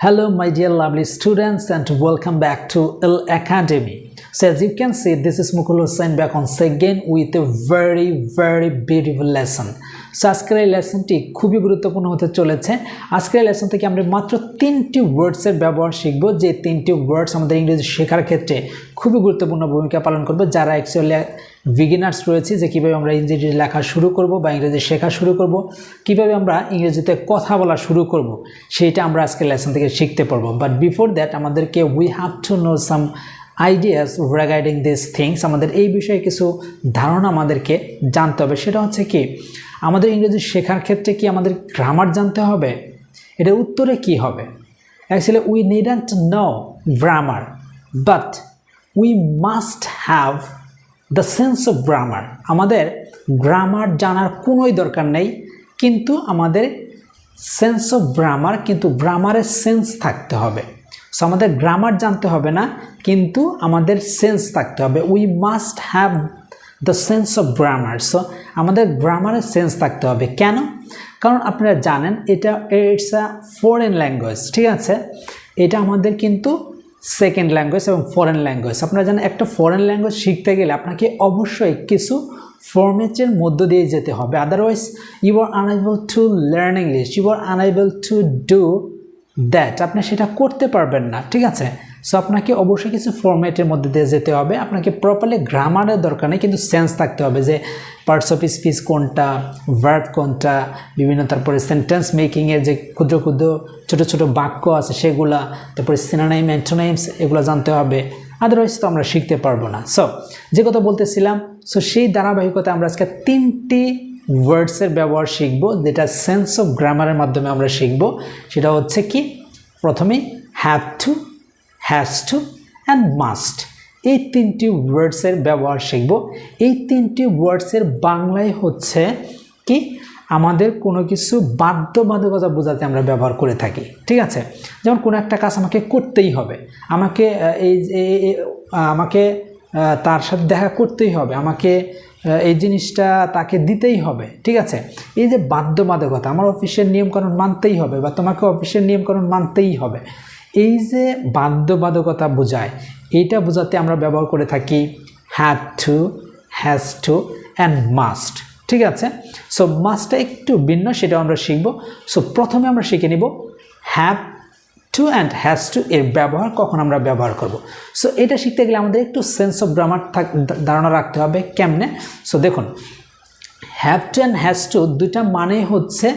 Hello my dear lovely students and welcome back to L Academy. So as you can see, this is Mukul Hussain back once again with a very beautiful lesson. So আজকের এই লেসনটি খুবই গুরুত্বপূর্ণ হতে চলেছে। আজকের lesson থেকে আমরা মাত্র 3টি ওয়ার্ডসের ব্যবহার শিখব, যে 3টি ওয়ার্ডস আমাদের ইংরেজি শেখার ক্ষেত্রে খুবই গুরুত্বপূর্ণ ভূমিকা পালন করবে। যারা অ্যাকচুয়ালি বিগিনার্স রয়েছে, যে কীভাবে আমরা ইংরেজি লেখা শুরু করব বা ইংরেজি শেখা শুরু করব, কীভাবে আমরা ইংরেজিতে কথা বলা শুরু করব, সেইটা আমরা আজকের লেসন থেকে শিখতে পারবো। বাট বিফোর দ্যাট আমাদেরকে we have to know some ideas regarding this things. আমাদের এই বিষয়ে কিছু ধারণা আমাদেরকে জানতে হবে। সেটা হচ্ছে কি, আমাদের ইংরেজি শেখার ক্ষেত্রে কি আমাদের গ্রামার জানতে হবে? এটার উত্তরে কি হবে? Actually we needn't know grammar, but we must have the sense of grammar. আমাদের গ্রামার জানার কোনোই দরকার নেই, কিন্তু আমাদের সেন্স অফ গ্রামার, কিন্তু গ্রামারের সেন্স থাকতে হবে। সো আমাদের গ্রামার জানতে হবে না, কিন্তু আমাদের সেন্স থাকতে হবে। We must have the sense of grammar. So আমাদের গ্রামারের সেন্স থাকতে হবে। কেন? কারণ আপনারা জানেন এটা ইটস আ ফরেন ল্যাঙ্গুয়েজ, ঠিক আছে? এটা আমাদের কিন্তু সেকেন্ড ল্যাঙ্গুয়েজ এবং ফরেন ল্যাঙ্গুয়েজ। আপনারা জানেন একটা ফরেন ল্যাঙ্গুয়েজ শিখতে গেলে আপনাকে অবশ্যই কিছু ফরম্যাটের মধ্য দিয়ে যেতে হবে, otherwise you are unable to learn English, you are unable to do that. আপনি সেটা করতে পারবেন না, ঠিক আছে? সো আপনাকে অবশ্যই কিছু ফরম্যাটের মধ্যে দিয়ে যেতে হবে। আপনাকে প্রপারলি গ্রামারের দরকার নেই, কিন্তু সেন্স থাকতে হবে যে পার্টস অফ স্পিচ কোনটা, ভার্ব কোনটা, বিভিন্ন তারপরে সেন্টেন্স মেকিংয়ের যে ক্ষুদ্র ক্ষুদ্র ছোটো ছোটো বাক্য আছে সেগুলা, তারপরে সিনোনিম, অ্যান্টোনিমস, এগুলো জানতে হবে। আদারওয়াইজ তো আমরা শিখতে পারবো না। সো যে কথা বলতেছিলাম, সো সেই ধারাবাহিকতা আমরা আজকে 3টি ওয়ার্ডসের ব্যবহার শিখব, যেটা সেন্স অফ গ্রামারের মাধ্যমে আমরা শিখব। সেটা হচ্ছে কি, প্রথমে have to, has to and must, এই 3টি ওয়ার্ডসের ব্যবহার শিখব। এই 3টি ওয়ার্ডসের বাংলায় হচ্ছে কি, আমাদের কোনো কিছু বাধ্যবাধকতা বোঝাতে আমরা ব্যবহার করে থাকি, ঠিক আছে? যেমন কোনো একটা কাজ আমাকে করতেই হবে, আমাকে তার সাথে দেখা করতেই হবে, আমাকে এই জিনিসটা তাকে দিতেই হবে, ঠিক আছে? এই যে বাধ্যবাধকতা, আমার অফিসের নিয়মকানুন মানতেই হবে বা তোমাকে অফিসের নিয়মকানুন মানতেই হবে, এই যে বাধ্যবাধকতা বোঝায়, এইটা বোঝাতে আমরা ব্যবহার করে থাকি have to, has to and must, ঠিক আছে? সো মাস্টটা একটু ভিন্ন, সেটাও আমরা শিখব। সো প্রথমে আমরা শিখে নিব have to and has to এর ব্যবহার কখন আমরা ব্যবহার করব। সো এটা শিখতে গেলে আমাদের একটু সেন্স অফ গ্রামার ধারণা রাখতে হবে। কেমনে? সো দেখুন, have to and has to দুইটা মানেই হচ্ছে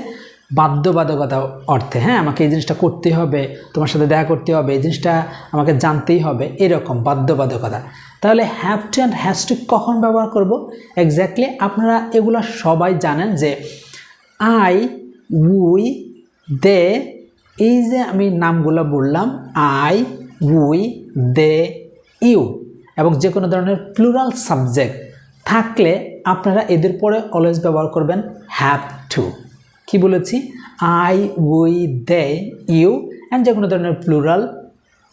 বাধ্যবাধকতা অর্থে। হ্যাঁ, আমাকে এই জিনিসটা করতেই হবে, তোমার সাথে দেখা করতে হবে, এই জিনিসটা আমাকে জানতেই হবে, এরকম বাধ্যবাধকতা। তাহলে have to and has to কখন ব্যবহার করব? এক্স্যাক্টলি আপনারা এগুলো সবাই জানেন যে আই, উই, দে, এই যে আমি নামগুলো বললাম, আই, উই, দে, ইউ, এবং যে কোনো ধরনের প্লুরাল সাবজেক্ট থাকলে আপনারা এদের পরে অলওয়েজ ব্যবহার করবেন হ্যাভ টু। কি বলেছি? I, we, they, you and যে কোনো ধরনের প্লুরাল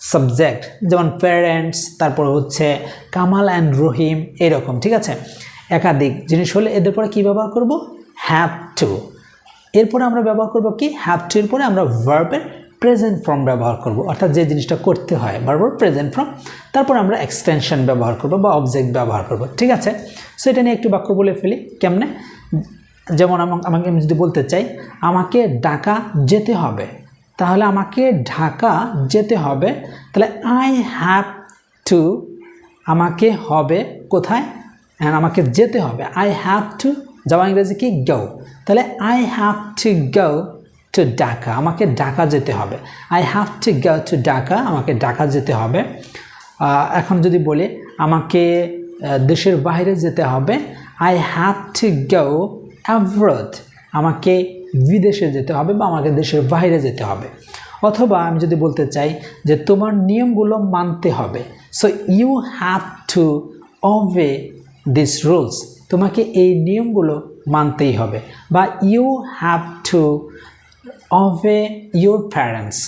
সাবজেক্ট, যেমন প্যারেন্টস, তারপর হচ্ছে কামাল অ্যান্ড রহিম, এরকম, ঠিক আছে? একাধিক জিনিস হলে এদের পরে কী ব্যবহার করব? Have to. এরপরে আমরা ব্যবহার করব কি, হ্যাভ টু এর পরে আমরা ভার্বের প্রেজেন্ট ফর্ম ব্যবহার করব, অর্থাৎ যে জিনিসটা করতে হয়, ভার্বের প্রেজেন্ট ফর্ম। তারপর আমরা এক্সটেনশন ব্যবহার করব বা অবজেক্ট ব্যবহার করব, ঠিক আছে? সো এটা নিয়ে একটু বাক্য বলে ফেলি। কেমনে? যেমন আমি যদি বলতে চাই আমাকে ঢাকা যেতে হবে, তাহলে আমাকে ঢাকা যেতে হবে, তাহলে আই হ্যাভ টু, আমাকে হবে কোথায়, অ্যান্ড আমাকে যেতে হবে, আই হ্যাভ টু যাওয়া ইংরেজি কি, গো। তাহলে I have to go two Dhaka, আমাকে ঢাকা যেতে হবে, I have to go two Dhaka, আমাকে ঢাকা যেতে হবে। এখন যদি বলি আমাকে দেশের বাইরে যেতে হবে, I have to go abroad, আমাকে বিদেশে যেতে হবে বা আমাকে দেশের বাইরে যেতে হবে। অথবা আমি যদি বলতে চাই যে তোমার নিয়মগুলো মানতে হবে, so you have to obey this rules, তোমাকে এই নিয়মগুলো মানতেই হবে। বা you have to obey your parents,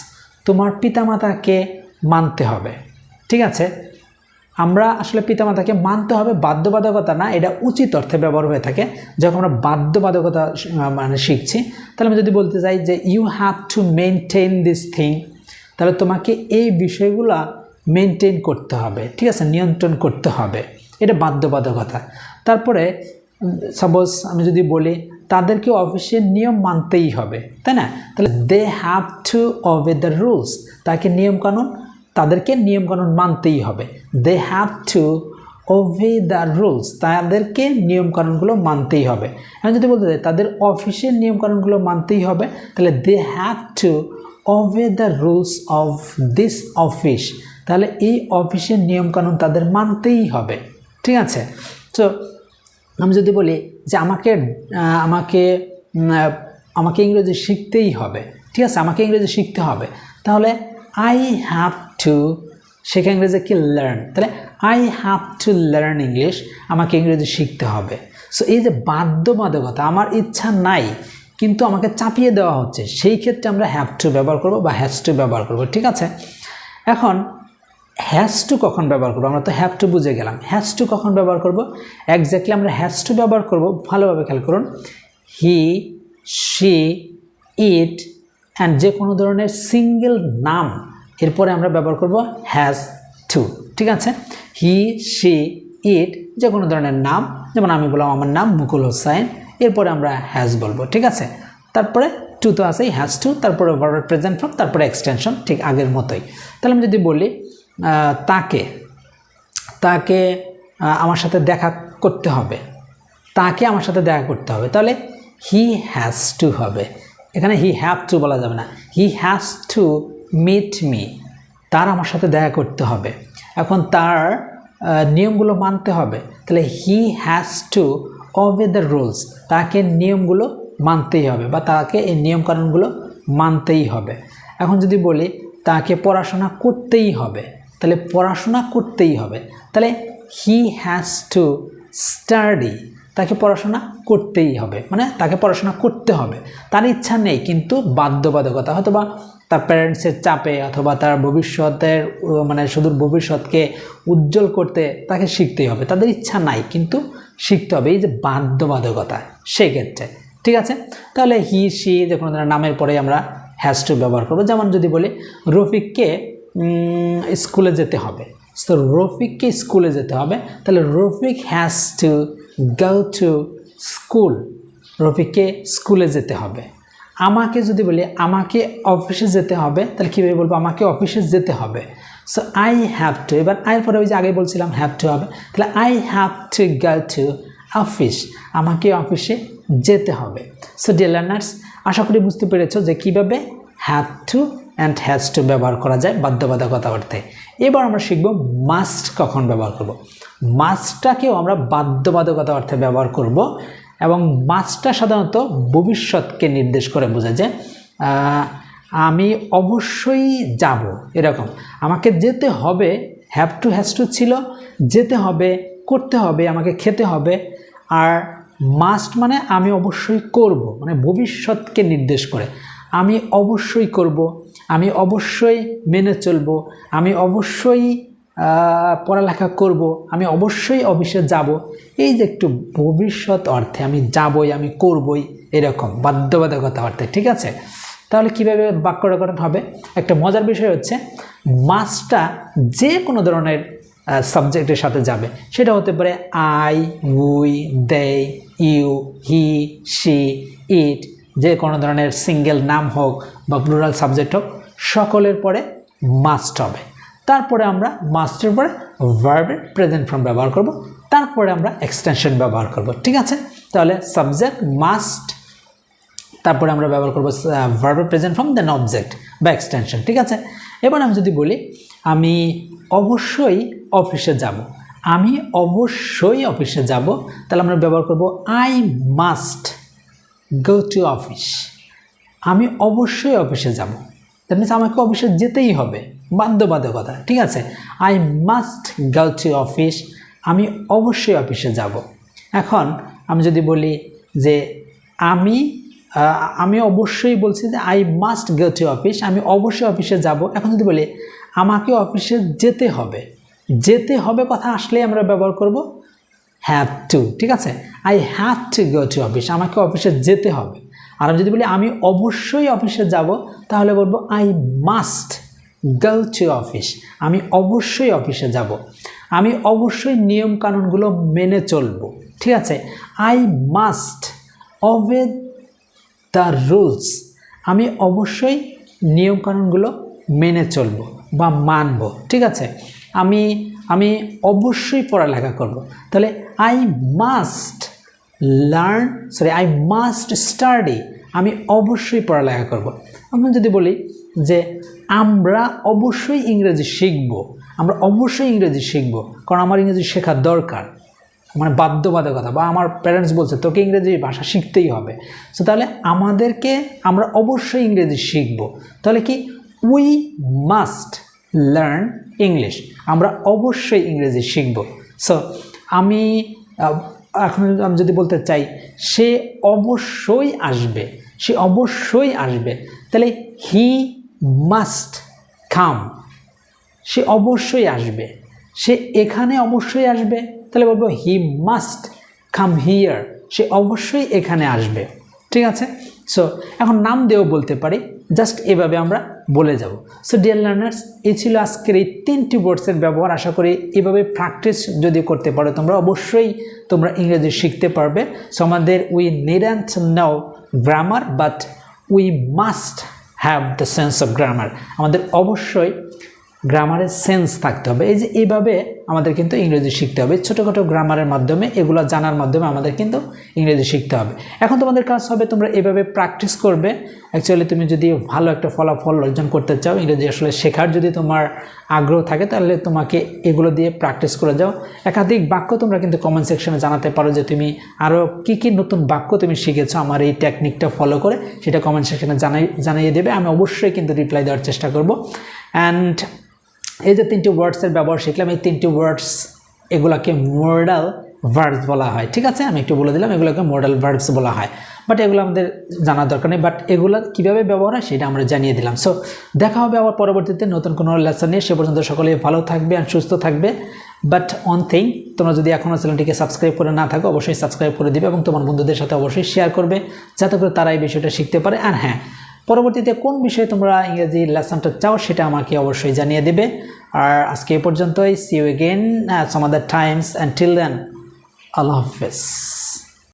তোমার পিতামাতাকে মানতে হবে, ঠিক আছে? আমরা আসলে পিতামাতাকে মানতে হবে, বাধ্যবাধকতা না, এটা উচিত অর্থে ব্যবহার হয়ে থাকে। যখন আমরা বাধ্যবাধকতা মানে শিখছি, তাহলে আমি যদি বলতে চাই যে you have to maintain this thing, তাহলে তোমাকে এই বিষয়গুলো মেনটেন করতে হবে, ঠিক আছে, নিয়ন্ত্রণ করতে হবে, এটা বাধ্যবাধকতা। তারপরে সাপোজ আমি যদি বলি তাদেরকে অফিসের নিয়ম মানতেই হবে, তাই না? তাহলে they have to obey the rules, তাদেরকে নিয়মকানুন মানতেই হবে। They have to obey the rules, তাদেরকে নিয়মকানুনগুলো মানতেই হবে। আমি যদি বলতে চাই তাদের অফিসের নিয়মকানুনগুলো মানতেই হবে, তাহলে they have to obey the rules of this office, তাহলে এই অফিসের নিয়মকানুন তাদের মানতেই হবে, ঠিক আছে। তো আমি যদি বলি যে আমাকে ইংরেজি শিখতেই হবে, ঠিক আছে, আমাকে ইংরেজি শিখতে হবে, তাহলে আই হ্যাভ টু, শেখা ইংরেজি কি লার্ন, তাহলে I have to learn English, আমাকে ইংরেজি শিখতে হবে। সো এই যে বাধ্যবাধকতা, আমার ইচ্ছা নাই কিন্তু আমাকে চাপিয়ে দেওয়া হচ্ছে, সেই ক্ষেত্রে আমরা হ্যাভ টু ব্যবহার করব বা হ্যাজ টু ব্যবহার করব, ঠিক আছে। এখন হ্যাজ টু কখন ব্যবহার করবো? আমরা তো হ্যাভ টু বুঝে গেলাম, হ্যাজ টু কখন ব্যবহার করব? এক্স্যাক্টলি আমরা হ্যাজ টু ব্যবহার করব, ভালোভাবে খেয়াল করুন, হি, শি, ইট অ্যান্ড যে কোনো ধরনের সিঙ্গেল নাম এরপরে আমরা ব্যবহার করব হ্যাজ টু, ঠিক আছে। হি, শি, ইট যে কোনো ধরনের নাম, যেমন আমি বললাম আমার নাম মুকুল হোসাইন, এরপরে আমরা হ্যাজ বলবো, ঠিক আছে। তারপরে টু তো আছেই, হ্যাজ টু, তারপরে ভার্বের প্রেজেন্ট ফর্ম, তারপরে এক্সটেনশন, ঠিক আগের মতোই। তাহলে আমি যদি বলি তাকে আমার সাথে দেখা করতে হবে, তাকে আমার সাথে দেখা করতে হবে, তাহলে হি হ্যাজ টু হবে, এখানে হি হ্যাভ টু বলা যাবে না, he has to meet me, তার আমার সাথে দেখা করতে হবে। এখন তার নিয়মগুলো মানতে হবে, তাহলে হি has two obey the rules, তাকে নিয়মগুলো মানতেই হবে বা তাকে এই নিয়মকানুনগুলো মানতেই হবে। এখন যদি বলি তাকে পড়াশোনা করতেই হবে, তাহলে পড়াশোনা করতেই হবে, তাহলে হি হ্যাজ টু স্টাডি, তাকে পড়াশোনা করতেই হবে, মানে তাকে পড়াশোনা করতে হবে, তার ইচ্ছা নেই কিন্তু বাধ্যবাধকতা, হয়তো বা তার প্যারেন্টসের চাপে অথবা তার ভবিষ্যতের মানে সুদূর ভবিষ্যৎকে উজ্জ্বল করতে তাকে শিখতেই হবে, তাদের ইচ্ছা নাই কিন্তু শিখতে হবে, এই যে বাধ্যবাধকতা সেক্ষেত্রে, ঠিক আছে। তাহলে হি, শি যে কোনো ধরনের নামের পরে আমরা হ্যাজ টু ব্যবহার করবো। যেমন যদি বলি রফিককে স্কুলে যেতে হবে, তো রফিককে স্কুলে যেতে হবে, তাহলে Rafiq has to go to school, রফিককে স্কুলে যেতে হবে। আমাকে যদি বলি আমাকে অফিসে যেতে হবে, তাহলে কীভাবে বলবো? আমাকে অফিসে যেতে হবে, সো আই হ্যাভ টু, এবার আয়ের পরে ওই যে আগে বলছিলাম হ্যাভ টু হবে, তাহলে I have to go to office, আমাকে অফিসে যেতে হবে। সো ডিয়ার লার্নার্স, আশা করি বুঝতে পেরেছো যে কীভাবে have to and has to ব্যবহার করা যায় বাধ্যবাধকতা অর্থে। এবার আমরা শিখব মাস্ট কখন ব্যবহার করব। মাস্টটাকেও আমরা বাধ্যবাধকতা অর্থে ব্যবহার করব এবং মাস্টটা সাধারণত ভবিষ্যৎকে নির্দেশ করে বোঝায় যে আমি অবশ্যই যাব, এরকম আমাকে যেতে হবে, হ্যাভ টু হ্যাজ টু ছিল যেতে হবে, করতে হবে, আমাকে খেতে হবে, আর মাস্ট মানে আমি অবশ্যই করব, মানে ভবিষ্যৎকে নির্দেশ করে আমি অবশ্যই করব, আমি অবশ্যই মেনে চলব, আমি অবশ্যই পড়ালেখা করব, আমি অবশ্যই অফিসে যাব, এই যে একটু ভবিষ্যৎ অর্থে আমি যাবই, আমি করবই, এরকম বাধ্যবাধকতা অর্থে, ঠিক আছে। তাহলে কিভাবে বাক্যটা গঠন হবে? একটা মজার বিষয় হচ্ছে মাস্টটা যে কোনো ধরনের সাবজেক্টের সাথে যাবে, সেটা হতে পারে I, we, they, you, he, she, it, যে কোনো ধরনের সিঙ্গেল নাম হোক বা প্লুরাল সাবজেক্ট হোক, সকলের পরে মাস্ট হবে। তারপরে আমরা মাস্টের পরে ভার্বের প্রেজেন্ট ফর্ম ব্যবহার করব, তারপরে আমরা এক্সটেনশন ব্যবহার করব, ঠিক আছে। তাহলে সাবজেক্ট মাস্ট, তারপরে আমরা ব্যবহার করব ভার্বের প্রেজেন্ট ফর্ম, দেন অবজেক্ট বা এক্সটেনশন, ঠিক আছে। এবার আমি যদি বলি আমি অবশ্যই অফিসে যাব, আমি অবশ্যই অফিসে যাব, তাহলে আমরা ব্যবহার করব I must go to office, আমি অবশ্যই অফিসে যাব, দ্যাট মিনস আমাকে অফিসে যেতেই হবে, বাধ্যবাধকতা, ঠিক আছে। I must go to office, আমি অবশ্যই অফিসে যাব। এখন আমি যদি বলি যে আমি অবশ্যই বলছি যে I must go to office, আমি অবশ্যই অফিসে যাব। এখন যদি বলি আমাকে অফিসে যেতে হবে, যেতে হবে কথা আসলে আমরা ব্যবহার করব হ্যাভ টু, ঠিক আছে। I have to go to office, আমাকে অফিসে যেতে হবে। আর আমি যদি বলি আমি অবশ্যই অফিসে যাব, তাহলে বলবো I must go to office, আমি অবশ্যই অফিসে যাব, আমি অবশ্যই নিয়মকানুনগুলো মেনে চলব, ঠিক আছে। I must obey the rules, আমি অবশ্যই নিয়মকানুনগুলো মেনে চলব বা মানব, ঠিক আছে। আমি অবশ্যই পড়ালেখা করব, তাহলে I must I must study, আমি অবশ্যই পড়ালেখা করব। আমি যদি বলি যে আমরা অবশ্যই ইংরেজি শিখব, আমরা অবশ্যই ইংরেজি শিখব, কারণ আমার ইংরেজি শেখার দরকার, মানে বাধ্যবাধকতা, বা আমার প্যারেন্টস বলছে তোকে ইংরেজি ভাষা শিখতেই হবে, সো তাহলে আমরা অবশ্যই ইংরেজি শিখব। তাহলে কি উই মাস্ট লার্ন ইংলিশ, আমরা অবশ্যই ইংরেজি শিখব। সো আমি এখন আমি যদি বলতে চাই সে অবশ্যই আসবে, সে অবশ্যই আসবে, তাহলে হি মাস্ট কাম, সে অবশ্যই আসবে। সে এখানে অবশ্যই আসবে, তাহলে বলবো হি মাস্ট কাম হিয়ার, সে অবশ্যই এখানে আসবে, ঠিক আছে। সো এখন নাম দিয়েও বলতে পারি, জাস্ট এভাবে আমরা বলে যাব। সো ডিয়ার লার্নার্স, এই ছিল আজকের এই 3টি ওয়ার্ডসের ব্যবহার। আশা করি এভাবে প্র্যাকটিস যদি করতে পারো তোমরা অবশ্যই তোমরা ইংরেজি শিখতে পারবে। সো আমাদের we needn't know grammar, but we must have the sense of grammar, আমাদের অবশ্যই গ্রামারের সেন্স থাকতে হবে। এই যে এইভাবে আমাদের কিন্তু ইংরেজি শিখতে হবে, ছোটোখাটো গ্রামারের মাধ্যমে, এগুলো জানার মাধ্যমে আমাদের কিন্তু ইংরেজি শিখতে হবে। এখন তোমাদের কাজ হবে তোমরা এভাবে প্র্যাকটিস করবে। অ্যাকচুয়ালি তুমি যদি ভালো একটা ফলাফল অর্জন করতে চাও, ইংরেজি আসলে শেখার যদি তোমার আগ্রহ থাকে, তাহলে তোমাকে এগুলো দিয়ে প্র্যাকটিস করে যাও। একাধিক বাক্য তোমরা কিন্তু কমেন্ট সেকশনে জানাতে পারো যে তুমি আরও কী কী নতুন বাক্য তুমি শিখেছো আমার এই টেকনিকটা ফলো করে, সেটা কমেন্ট সেকশনে জানিয়ে দেবে। আমি অবশ্যই কিন্তু রিপ্লাই দেওয়ার চেষ্টা করব। অ্যান্ড এই যে 3টি ওয়ার্ডসের ব্যবহার শিখলাম, এই 3টি ওয়ার্ডস এগুলোকে মডাল ভার্বস বলা হয়, ঠিক আছে। আমি একটু বলে দিলাম, এগুলোকে মডাল ভার্বস বলা হয়, বাট এগুলো আমাদের জানার দরকার নেই, বাট এগুলো কীভাবে ব্যবহার হয় সেটা আমরা জানিয়ে দিলাম। সো দেখা হবে আবার পরবর্তীতে নতুন কোনো লেসন নিয়ে, সে পর্যন্ত সকলে ভালো থাকবে আর সুস্থ থাকবে। বাট অন থিং, তোমরা যদি এখনও চ্যানেলটিকে সাবস্ক্রাইব করে না থাকো অবশ্যই সাবস্ক্রাইব করে দিবে এবং তোমার বন্ধুদের সাথে অবশ্যই শেয়ার করবে, যাতে করে তারা এই বিষয়টা শিখতে পারে। আর হ্যাঁ, পরবর্তীতে কোন বিষয়ে তোমরা ইংরেজি লেসনটা চাও সেটা আমাকে অবশ্যই জানিয়ে দেবে। আর আজকে এ পর্যন্তই, see you again some other times, until then আল্লাহ হাফেজ।